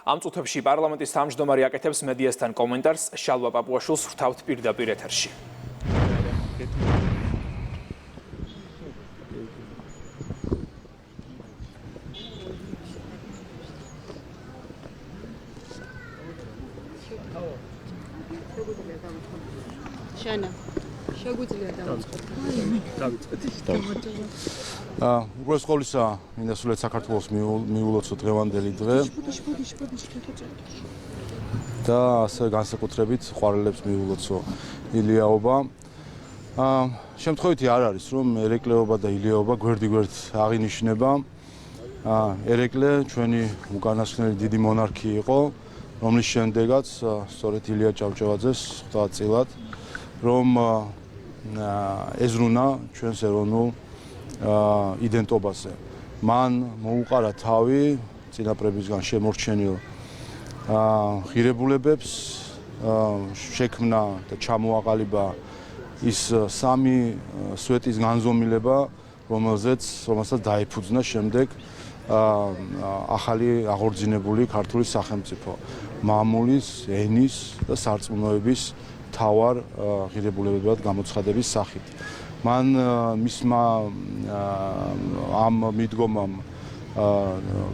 Ამ წუთებში პარლამენტის თავმჯდომარე აკეთებს მედიასთან კომენტარს შალვა პაპუაშვილს ვრთავთ პირდაპირ ეთერში. Შანა, შეგვიძლია უბრალოდ ყოვლისა მინდა სულეთ საქართველოს მიულოცო დღევანდელი დღე და ასე განსაკუთრებით ყვარელებს მიულოცო ილიაობა. შემთხვევითი არ არის რომ ერეკლეობა და ილიაობა გვერდ-გვერდ აღინიშნება. ერეკლე ჩვენი უკანასკნელი დიდი მონარქი იყო, რომლის შემდეგაც სწორედ ილია ჭავჭავაძეს ხვდა წილად რომ ეზრუნა ჩვენს ეროვნულ იდენტობაზე. მან მოუყარა თავი წინაპრებისგან შემორჩენილ ღირებულებებს, შექმნა და ჩამოაყალიბა ის სამი სვეტის განზომილება, რომელსაც დაიფუძნა შემდეგ ახალი აღორძინებული ქართული სახელმწიფო, მამულის, ენის და სარწმუნოების თავარ ღირებულებებად გამოცხადების სახით. მან მისმა ამ მიდგომამ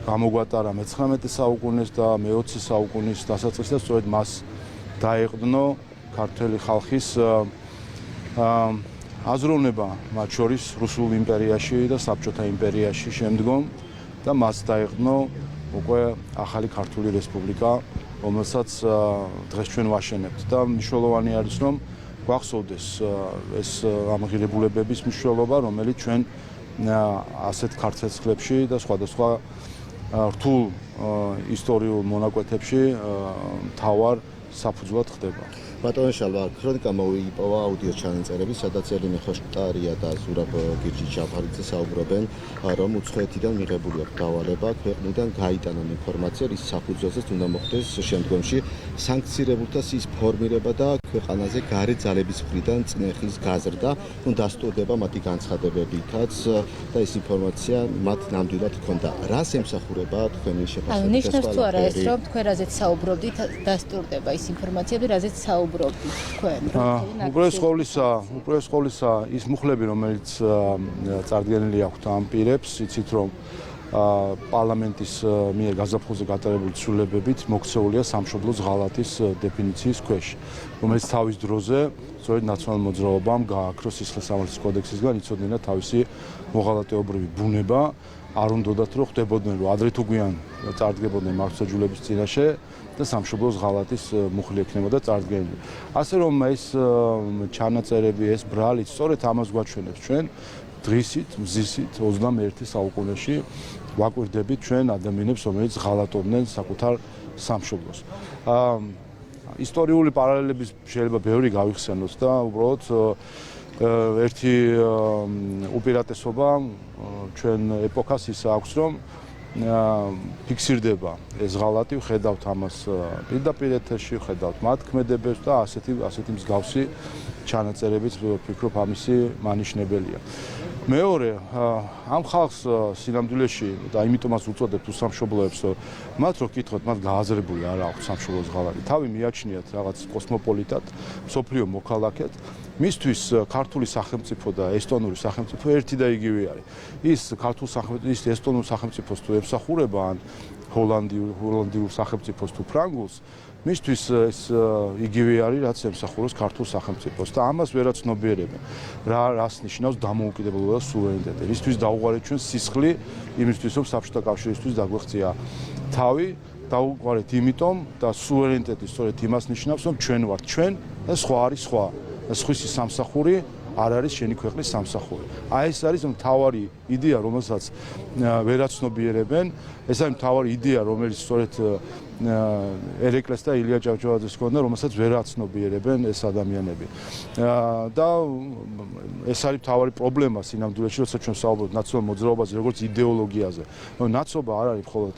გამოგვატარა მე-19 საუკუნის და მე-20 საუკუნის დასაწყისს და სწორედ მას დაეყრდნო ქართველი ხალხის აზროვნება, მათ შორის რუსულ იმპერიაში და საბჭოთა იმპერიაში შემდგომ და მას დაეყრდნო უკვე ახალი ქართული რესპუბლიკა, რომელსაც დღეს ჩვენ ვაშენებთ და მნიშვნელოვანი არის რომ გვახსოვდეს ეს ამ ღირებულებების მნიშვნელობა, რომელიც ჩვენ ასეთ ქართლებში და სხვადასხვა რთულ ისტორიულ მონაკვეთებში მთავარ საფუძვლად ხდება. ბატონო შალვა, ქრონიკა მოიპოვა აუდიო ჩანაწერები, სადაც ელინე ხოშტარია და ზურაბ გიჯი ჯაფარიძე საუბრობენ, რომ უცხოეთიდან მიღებული აქვს დავალება ქვეყნიდან გაიტანონ ინფორმაცია, რის საფუძველზეც უნდა მოხდეს შემდგომში სანქცირებულთა სის ფორმირება და ქვეყანაზე გარე ძალების მხრიდან წნეხის გაზრდა, დასტურდება მათი განცხადებებითაც და ეს ინფორმაცია მათ ნამდვილად ჰქონდა. რას ემსახურება თქვენი შეფასება? ნიშნავს თუ არა ეს, რომ თქვენ რაზეც საუბრობდით, დასტურდება ის ინფორმაციები, რაზეც საუბრობდით თქვენ? უპირველეს ყოვლისა ის მუხლები, რომელიც წარდგენილი აქვთ ამ პირებს, იცით რომ პარლამენტის მიერ გაზაფხულზე გატარებული ცვლილებებით მოქცეულია სამშობლოს ღალატის დეფინიციის ქვეშ, რომელიც თავის დროზე სწორედ ნაციონალურ მოძრაობამ გააქრო სისხლისამართლის კოდექსისგან იცოდნენ თავისი მოღალატეობრივი ბუნება, არ უნდათ რომ ხდებოდნენ რომ ადრე თუ გვიან წარდგებოდნენ მართლმსაჯულების წინაშე და სამშობლოს ღალატის მუხლი ექნებოდა წარდგენილი. ასე რომ ეს ჩანაწერები, ეს ბრალიც სწორედ ამას გვაჩვენებს ჩვენ დღისით, მზისით 21 საუკუნეში ვაკვირდებით ჩვენ ადამიანებს, რომელიც ღალატობდნენ საკუთარ სამშობლოს. ისტორიული პარალელების შეიძლება ბევრი გავიხსენოთ და უბრალოდ ერთი უპირატესობა ჩვენ ეპოქას ის აქვს, რომ ფიქსირდება ეს ღალატი, ხედავთ ამას პირდაპირ ეთერში, ხედავთ მათ ქმედებებს და ასეთი მსგავსი ჩანაწერებიც ვფიქრობ ამისი მანიშნებელია. მეორე, ამ ხალხს სინამდვილეში და იმიტომაც უწოდებთ უსამშობლოებს, მათ რო გკითხოთ, მათ გააზრებული არ აქვს სამშობლოს ღალატი. თავი მიაჩნიათ რაღაც კოსმოპოლიტად, მსოფლიო მოქალაქედ. მისთვის ქართული სახელმწიფო და ესტონური სახელმწიფო ერთი და იგივე არის. ის ქართულ სახელმწიფოს, ის ესტონურ სახელმწიფოს თუ ემსახურება ან ჰოლანდიურ სახელმწიფოს თუ ფრანგულს, მისთვის ეს იგივე არის, რაც ემსახუროს ქართულ სახელმწიფოს და ამას ვერაცნობიერებენ. რას ნიშნავს დამოუკიდებლობა და სუვერენიტეტი. მისთვის დაუყარეთ ჩვენ სისხლი, იმისთვის რომ საბჭოთა კავშირისთვის დაგვეღწია თავი, დაუყარეთ იმიტომ და სუვერენიტეტი სწორედ იმას ნიშნავს, რომ ჩვენ ვართ ჩვენ და სხვა არის სხვა. სხვისი სამსახური არ არის შენი ქვეყნის სამსახური. ეს არის მთავარი იდეა, რომელსაც ვერაცნობიერებენ. ეს არის მთავარი იდეა, რომელიც სწორედ ერეკლეს და ილია ჭავჭავაძეს ჰქონდა, რომელსაც ვერაცნობიერებენ ეს ადამიანები. და ეს არის მთავარი პრობლემა სინამდვილეში, როცა ჩვენ საუბრობთ ნაციონალურ მოძრაობაზე, როგორც იდეოლოგიაზე. ნაცობა არ არის მხოლოდ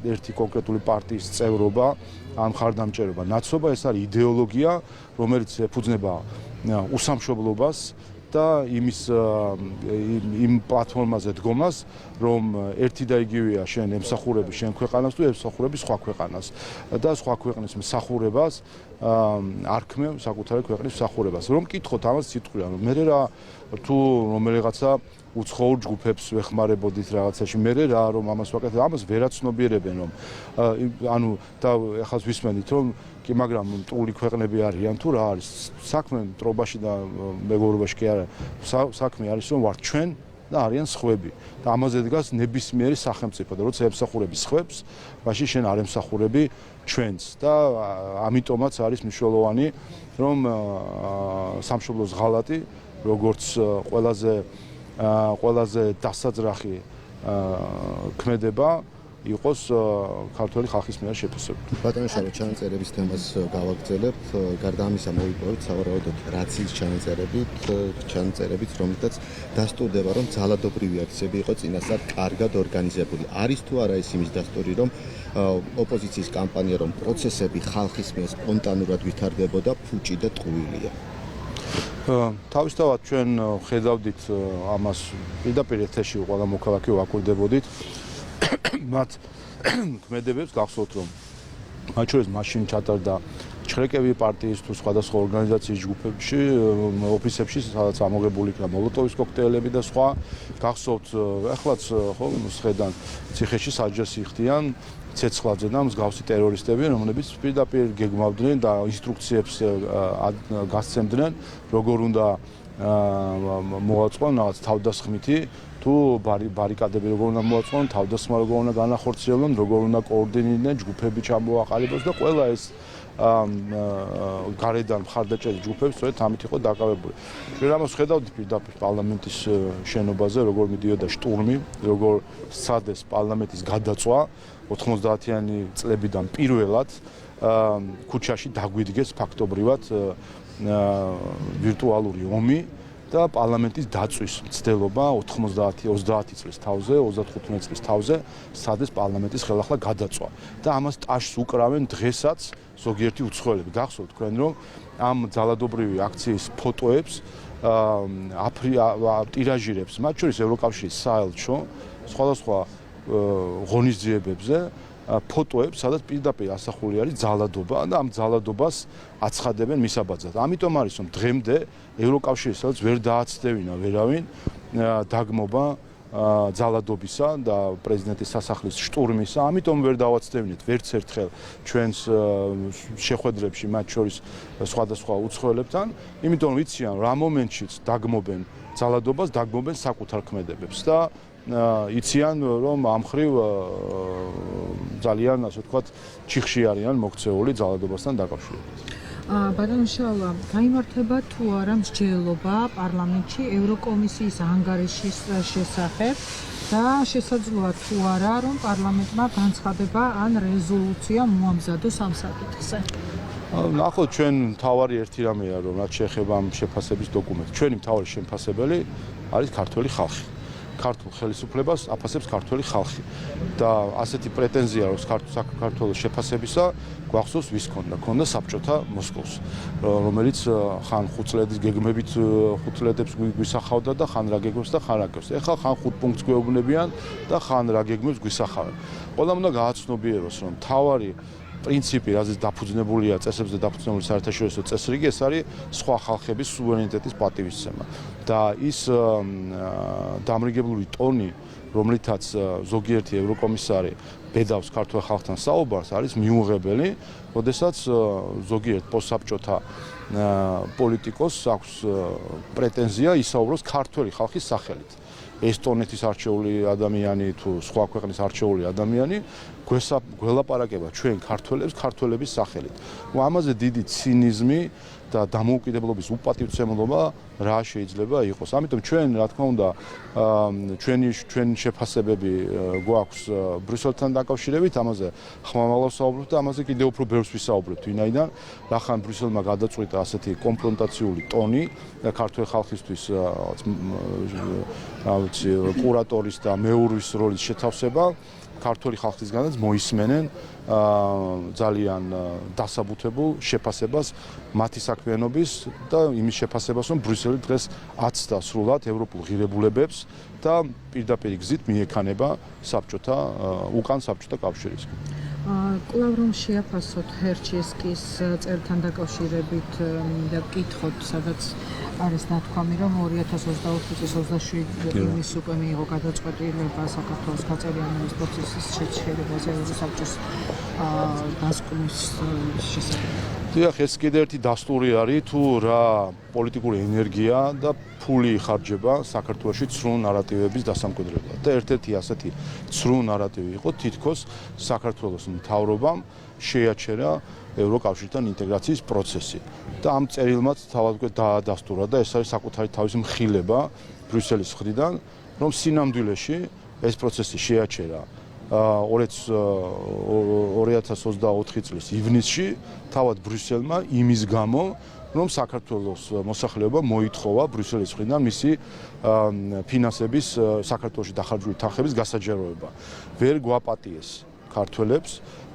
ერთი კონკრეტული პარტიის წევრობა, ან მხარდამჭერობა. ნაცობა ეს არის იდეოლოგია, რომელიც ეფუძნება უსამშობლობას და იმ პლატფორმაზე დგომას, რომ ერთი და იგივეა შენ ემსახურები შენ ქვეყანას თუ ემსახურები სხვა ქვეყანას და სხვა ქვეყნის მსახურებას არ ქმნევ საკუთარი ქვეყნის მსახურებას. რომ მკითხოთ ამას სიტყვია, რომ მე რა თუ რომელიღაცა უცხოურ ჯგუფებს ვეხმარებოდით რაღაცაში, მე რა რომ ამას ვაკეთებ, ამას ვერაცნობიერებენ რომ ანუ და ახლა ვისმენთ რომ კი მაგრამ მტრული ქვეყნები არიან თუ რა არის საქმე მტრობაში და მეგობრობაში კი არა საქმე არის რომ ვართ ჩვენ და არიან სხვები და ამაზე დგას ნებისმიერი სახელმწიფო და როცა ემსახურები სხვებს, მაშინ შენ არ ემსახურები ჩვენს და ამიტომაც არის მნიშვნელოვანი რომ სამშობლოს ღალატი როგორც ყველაზე დასაძრახი ქმედება იყოს ქართული ხალხის მიერ შეფასებული. ბატონო შალვა, ჩანაწერების თემას გავაგრძელებთ. გარდა ამისა მოვიპოვეთ სავარაუდოდ რაციის ჩანაწერებით, რომელთაც დასტურდება, რომ ძალადობრივი აქციები იყო წინასწარ კარგად ორგანიზებული. არის თუ არა ის იმის დასტური, რომ ოპოზიციის კამპანია, რომ პროცესები ხალხის მიერ სპონტანურად ვითარდებოდა, ფუჭი და ტყუილია. თავისთავად ჩვენ ხედავდით ამას პირდაპირ ეთერში ყველა მოქალაქე ვაკვირდებოდით მათ ქმედებებს გახსოვთ რომ მათ შორის მაშინ ჩატარდა ჩხრეკები პარტიის თუ სხვადასხვა ორგანიზაციის ჯგუფებში ოფისებში სადაც ამოღებული იქნა მოლოტოვის კოქტეილები და სხვა გახსოვთ ახლაც ხო სხედან ციხეში საჯას იხდიან ცეცხლაძე და მსგავსი ტერორისტები რომლებიც პირდაპირ გეგმავდნენ და ინსტრუქციებს გასცემდნენ როგორ უნდა მოაწყონ რაღაც თავდასხმითი თუ ბარიკადები როგორ უნდა მოაწყონ, თავდასხმა როგორ უნდა განახორციელონ, როგორ უნდა კოორდინირდნენ, ჯგუფები ჩამოაყალიბოს და ყველა ეს გარედან მხარდაჭერი ჯგუფები სწორედ ამით იყო დაკავებული. ჩვენ ამას ხედავთ პირდაპირ პარლამენტის შენობაზე, როგორ მიდიოდა შტურმი, როგორ სცადეს პარლამენტის გადაწვა 90-იანი წლებიდან პირველად ქუჩაში დაგვიდგეს ფაქტობრივად ვირტუალური ომი და პარლამენტის დაწვის მცდელობა 30 წლის თავზე, 35 წლის თავზე სცადეს პარლამენტის ხელახლა გადაწვა და ამას ტაშს უკრავენ დღესაც ზოგიერთი უცხოელები. გახსოვთ თქვენ რომ ამ ძალადობრივი აქციის ფოტოებს ტირაჟირებს, მათ შორის ევროკავშირის საელჩო სხვადასხვა ღონისძიებებზე ფოტოებს, სადაც პირდაპირ ასახული არის ძალადობა და ამ ძალადობას აცხადებენ მისაბაძად. ამიტომ არის რომ დღემდე ევროკავშირის სადაც ვერ დააცდევინა ვერავინ დაგმობა ძალადობისა და პრეზიდენტის სასახლის შტურმისა. ამიტომ ვერ დავაცდევინეთ ვერც ერთხელ ჩვენს შეხვედრებში მათ შორის სხვადასხვა უცხოელებთან, იმიტომ ვიციან რა მომენტშიც დაგმობენ ძალადობას, დაგმობენ საკუთარ ქმედებებს და იციან რომ ამ მხრივ ძალიან ასე ვთქვათ ჩიხში არიან მოქცეული ძალადობასთან დაკავშირებით. ბატონო შალვა, გაიმართება თუ არა მსჯელობა პარლამენტში ევროკომისიის ანგარიშის შესახებ და შესაძლოა თუ არა რომ პარლამენტმა განცხადება ან რეზოლუცია მოამზადოს ამ საკითხზე. ნახოთ ჩვენ მთავარი ერთი რამეა რომ რაც შეეხება ამ შეფასების დოკუმენტს. ჩვენი მთავარი შეფასებელი არის ქართველი ხალხი. ქართულ ხელისუფლებას აფასებს ქართველი ხალხი და ასეთი პრეტენზია რომ საქართველოს შეფასებისა გვახსოვს ვის ქონდა საბჭოთა მოსკოვს რომელიც ხან ხუთწლედის გეგმებით ხუთწლედებს გვისახავდა და ხან რა გეგმებს და ხან რა გეგმებს ეხლა ხან 5 პუნქტს გვეუბნებიან და ხან რა გეგმებს გვისახავენ ყველამ უნდა გააცნობიეროს რომ თავარი პრინციპი, რაზეც დაფუძნებულია წესებზე დაფუძნებული საერთაშორისო წესრიგი, ეს არის სხვა ხალხების სუვერენიტეტის პატივისცემა. და ის დამრიგებლური ტონი, რომლითაც ზოგიერთი ევროკომისარი ბედავს ქართულ ხალხთან საუბარს, არის მიუღებელი, როდესაც ზოგიერთ პოსტსაბჭოთა პოლიტიკოს აქვს პრეტენზია ისაუბროს ქართველი ხალხის სახელით. ესტონეთის არჩეული ადამიანი თუ სხვა ქვეყნის არჩეული ადამიანი გველაპარაკება ჩვენ ქართველების სახელით. ამაზე დიდი ცინიზმი და დამოუკიდებლობის უპატივცემლობა რა შეიძლება იყოს. ამიტომ ჩვენ რა თქმა უნდა ჩვენი შეფასებები გვაქვს ბრიუსელთან დაკავშირებით, ამაზე ხმამაღლა ვსაუბრობთ და ამაზე კიდევ უფრო ბევრს ვისაუბრებთ, ვინაიდან რახან ბრიუსელმა გადაწყვიტა ასეთი კონფრონტაციული ტონი ქართველ ხალხისთვის კურატორის და მეურვის როლის შეთავსება ქართული ხალხისგანაც მოისმენენ ძალიან დასაბუთებულ შეფასებას მათი საქმიანობის და იმის შეფასებას, რომ ბრიუსელი დღეს აცდა სრულად ევროპულ ღირებულებებს და პირდაპირ გზით მიექანება საბჭოთა უკან საბჭოთა კავშირისგან. კვლავ რომ შეაფასოთ ჰერჩესკის წერთან დაკავშირებით და ვკითხოთ, სადაც არის ნათქვამი, რომ 2024 წლის 27 ივნისს უკვე მიიღო გადაწყვეტილება საქართველოს გაწერიანების პროცესის შეჩერებაზე ევროსაბჭოს დასკვნის შესახებ. დიახ, ეს კიდევ ერთი დასტური არის, თუ რა პოლიტიკური ენერგია და ფული იხარჯება საქართველოში ცრუ ნარატივების დასამკვიდრებლად. და ერთ-ერთი ასეთი ცრუ ნარატივი იყო თითქოს საქართველოს მთავრობამ შეაჩერა ევროკავშირთან ინტეგრაციის პროცესი. და ამ წერილმაც თავად უკვე დაადასტურა და ეს არის საკუთარი თავის მხილება ბრიუსელის მხრიდან, რომ სინამდვილეში ეს პროცესი შეაჩერა 2024 წლის ივნისში თავად ბრიუსელმა იმის გამო, რომ საქართველოს მოსახლეობა მოითხოვა ბრიუსელის მხრიდან მისი ფინანსების საქართველოში დახარჯული თანხების გასაჯაროება. ვერ გვაპატიეს ქართველებს,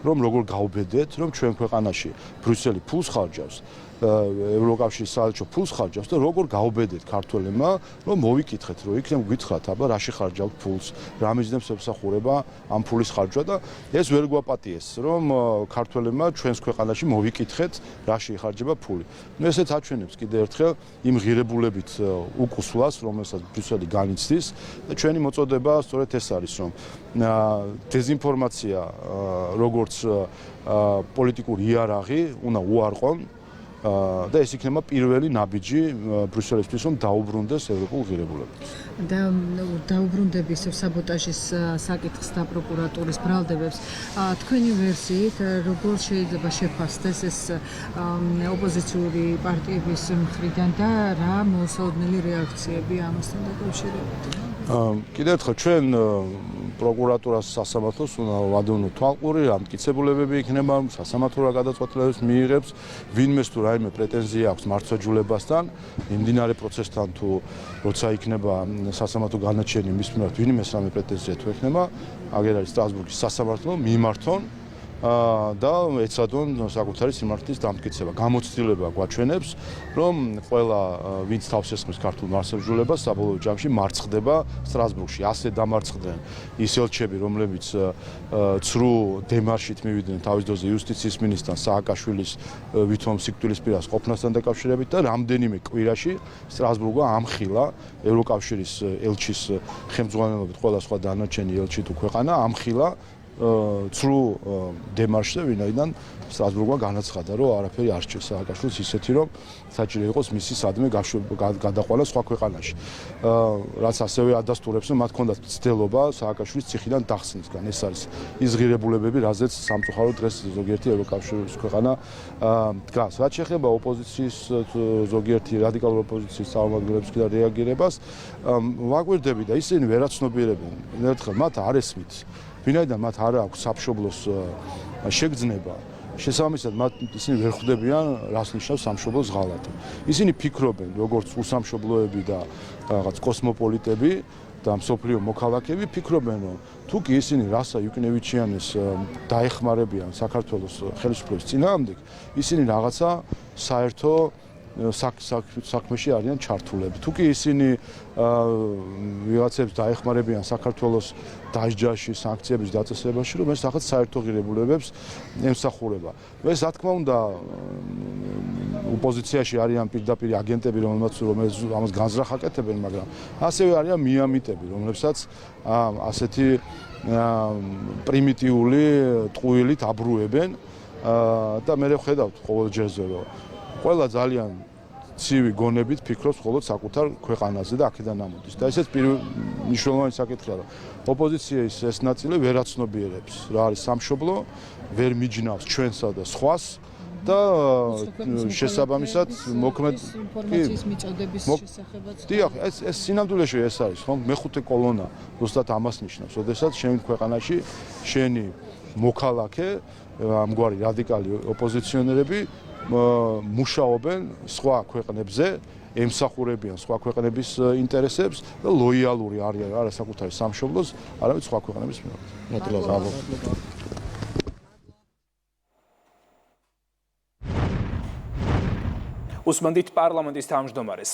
რომ როგორ გავბედეთ, რომ ჩვენ ქვეყანაში ბრიუსელი ფულს ხარჯავს, ევროკავშირის საელჩო ფულს ხარჯავს და როგორ გავბედეთ ქართველებმა, რომ მოვიკითხეთ, რომ იქნებ გითხრათ, აბა რაში ხარჯავთ ფულს, რა მიზნებს ემსახურება ამ ფულის ხარჯვა და ეს ვერ გვაპატიეს, რომ ქართველებმა ჩვენს ქვეყანაში მოვიკითხეთ, რაში იხარჯება ფული. ესეც აჩვენებს კიდევ ერთხელ იმ ღირებულებით უკუსლას, რომელსაც ბრიუსელი განიცდის და ჩვენი მოწოდება სწორედ ეს არის, რომ დეზინფორმაცია როგორც პოლიტიკური იარაღი უნდა უარყონ და ეს იქნება პირველი ნაბიჯი ბრიუსელისთვის, რომ დაუბრუნდეს ევროპულ ღირებულებებს. და დაუბრუნდების საბოტაჟის საკითხს და პროკურატურის ბრალდებებს თქვენი ვერსიით როგორ შეიძლება შეფასდეს ეს ოპოზიციური პარტიების მხრიდან და რა მოსალოდნელი რეაქციები ამასთან დაკავშირებით? კიდევ ერთხელ ჩვენ პროკურატურას სასამართლოს უნდა ვადევნოთ თვალყური, რა მტკიცებულებები იქნება, სასამართლო რა გადაწყვეტილებებს მიიღებს, ვინმეს თუ რაიმე პრეტენზია აქვს მართლმსაჯულებასთან, იმდინარე პროცესთან თუ როცა იქნება სასამართლო განაჩენი მის მიმართ ვინმეს რამე პრეტენზია თუ ექნება, აგერ არის სტრასბურგის სასამართლო მიმართონ და ეცადონ საკუთარი სიმართლის დამტკიცება. გამოცდილება გვაჩვენებს, რომ ყველა ვინც თავს ესხმის ქართულ მართლმსაჯულებას საბოლოო ჯამში მარცხდება სტრასბურგში. ასე დამარცხდნენ ის ელჩები, რომლებიც ცრუ დემარშით მივიდნენ თავის დროზე იუსტიციის მინისტრთან სააკაშვილის ვითომ სიკვდილისპირას ყოფნასთან დაკავშირებით და რამდენიმე კვირაში სტრასბურგმა ამხილა ევროკავშირის ელჩის ხელმძღვანელობით ყველა სხვა დანარჩენი ელჩი თუ ქვეყანა ამხილა ცრუ დემარშზე, ვინაიდან სტრასბურგმა განაცხადა, რომ არაფერი არ სჭირს სააკაშვილს ისეთი, რომ საჭირო იყოს მისი სადმე გადაყვანა სხვა ქვეყანაში. რაც ასევე ადასტურებს, რომ მათ ჰქონდათ მცდელობა სააკაშვილის ციხიდან დახსნისგან. ეს არის ის ღირებულებები, რაზეც სამწუხაროდ დღეს ზოგიერთი ევროკავშირის ქვეყანა დგას. რაც შეეხება ოპოზიციის ზოგიერთი რადიკალური ოპოზიციის წარმომადგენლების რეაგირებას, ვაგვირდები და ისინი ვერაცნობიერებენ. ერთხელ მათ არ ესმით ვინაიდან მათ არ აქვს სამშობლოს შეგრძნება, შესაბამისად მათ ისინი ვერ ხვდებიან, რას ნიშნავს სამშობლოს ღალატი. ისინი ფიქრობენ, როგორც უსამშობლოები და რაღაც კოსმოპოლიტები და მსოფლიო მოქალაქეები ფიქრობენ, რომ თუ კი ისინი რასა იუკნევიჩიანეს დაეხმარებიან საქართველოს ხელისუფლების წინააღმდეგ, ისინი რაღაცა საერთო საქმეში არიან ჩართულები. თუ კი ისინი ვიღაცებს დაეხმარებიან საქართველოს დასჯაში, სანქციების დაწესებაში, რომ ეს რაღაც საერთო ღირებულებებს ემსახურება. ეს რა თქმა უნდა ოპოზიციაში არიან პირდაპირ აგენტები, რომელმაც ამას განზრახ აკეთებენ, მაგრამ ასევე არიან მიამიტები, რომლებსაც ასეთი პრიმიტიული ტყუილით აბრუებენ და მე ვხედავთ ყოველ ჯერზე, რომ ყველა ძალიან ცივი გონებით ფიქრობს მხოლოდ საკუთარ ქვეყანაზე და აქედან ამოდის. და ესეც მნიშვნელოვანი საკითხია, რომ ოპოზიციის ეს ნაწილი ვერაცნობიერებს რა არის სამშობლო, ვერ მიჯნავს ჩვენსა და სხვას და შესაბამისად მოქმედ ინფორმაციის მიწოდების შესახებაც. დიახ, ეს სინამდვილეში ეს არის, ხო? მეხუთე კოლონა ზუსტად ამას ნიშნავს, ოდესაც შენ ქვეყანაში შენი მოქალაქე, ამგვარი რადიკალი ოპოზიციონერები მუშაობენ სხვა ქვეყნებზე ემსახურებიან სხვა ქვეყნების ინტერესებს და ლოიალური არიან არა საკუთარი სამშობლოს, არამედ სხვა ქვეყნების მიმართ. მადლობა. უსმენთ პარლამენტის თავმჯდომარეს.